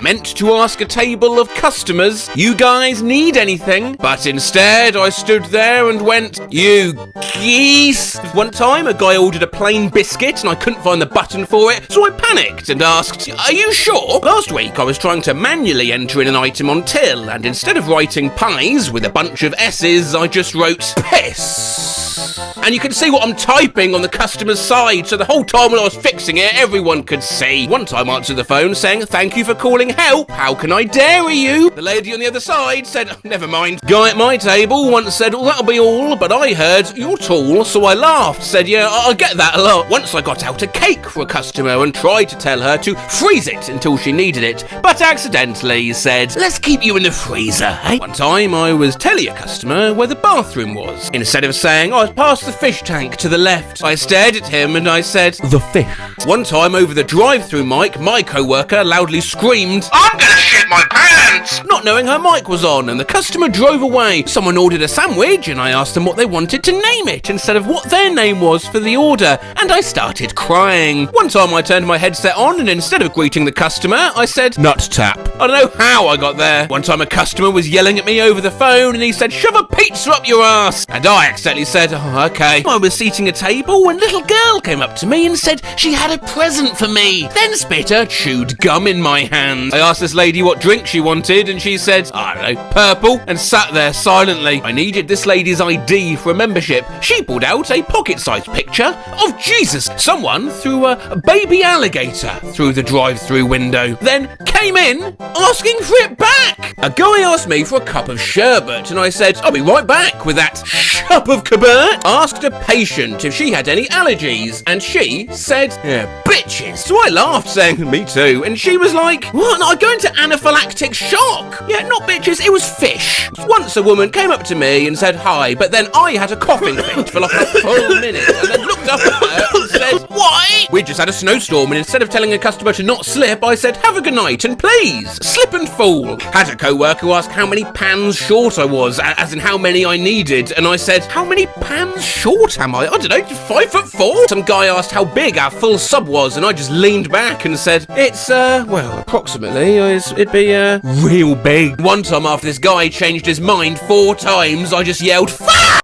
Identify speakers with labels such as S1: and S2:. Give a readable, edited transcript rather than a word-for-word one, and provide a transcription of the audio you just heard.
S1: meant to ask a table of customers, "You guys need anything?" But instead, I stood there and went, "You geese." One time, a guy ordered a plain biscuit and I couldn't find the button for it, so I panicked and asked, "Are you sure?" Last week, I was trying to manually enter in an item on till, and instead of writing pies with a bunch of S's, I just wrote piss. And you can see what I'm typing on the customer's side, so the whole time when I was fixing it, everyone could see. One time I answered the phone saying, "Thank you for calling help. How can I dairy you?" The lady on the other side said, "Never mind." Guy at my table once said, "Well, that'll be all," but I heard, "You're tall," so I laughed, said, "Yeah, I get that a lot." Once I got out a cake for a customer and tried to tell her to freeze it until she needed it, but accidentally said, "Let's keep you in the freezer, eh?" One time I was telling a customer where the bathroom was. Instead of saying, "Oh, it's past the fish tank to the left," I stared at him and I said, "The fish." One time over the drive-through mic, my co-worker loudly screamed, "I'm gonna shit my pants!" not knowing her mic was on, and the customer drove away. Someone ordered a sandwich and I asked them what they wanted to name it instead of what their name was for the order, and I started crying. One time I turned my headset on and instead of greeting the customer, I said, "Nut tap." I don't know how I got there. One time a customer was yelling at me over the phone and he said, "Shove a pizza up your ass," and I accidentally said, "Oh, okay." I was seating a table when a little girl came up to me and said she had a present for me, then spit her chewed gum in my hand. I asked this lady what drink she wanted and she said, "I don't know, purple," and sat there silently. I needed this lady's ID for a membership. She pulled out a pocket-sized picture of Jesus. Someone threw a baby alligator through the drive-through window, then came in asking for it back. A guy asked me for a cup of sherbet and I said, "I'll be right back with that cup of kabert." Asked a patient if she had any allergies and she said, "Yeah, bitches." So I laughed saying, "Me too," and she was like, "What? I go into anaphylactic shock." Yeah, not bitches, it was fish. Once a woman came up to me and said hi, but then I had a coughing fit for like a full minute and then looked up at her and said, "Why?" We just had a snowstorm and instead of telling a customer to not slip, I said, "Have a good night and please, slip and fall." Had a co-worker ask how many pans short I was, as in how many I needed, and I said, "How many pans short am I? I don't know, 5'4". Some guy asked how big our full sub was and I just leaned back and said, "It's, well, approximately, it'd be, real big." One time after this guy changed his mind 4 times, I just yelled, "Fuck!"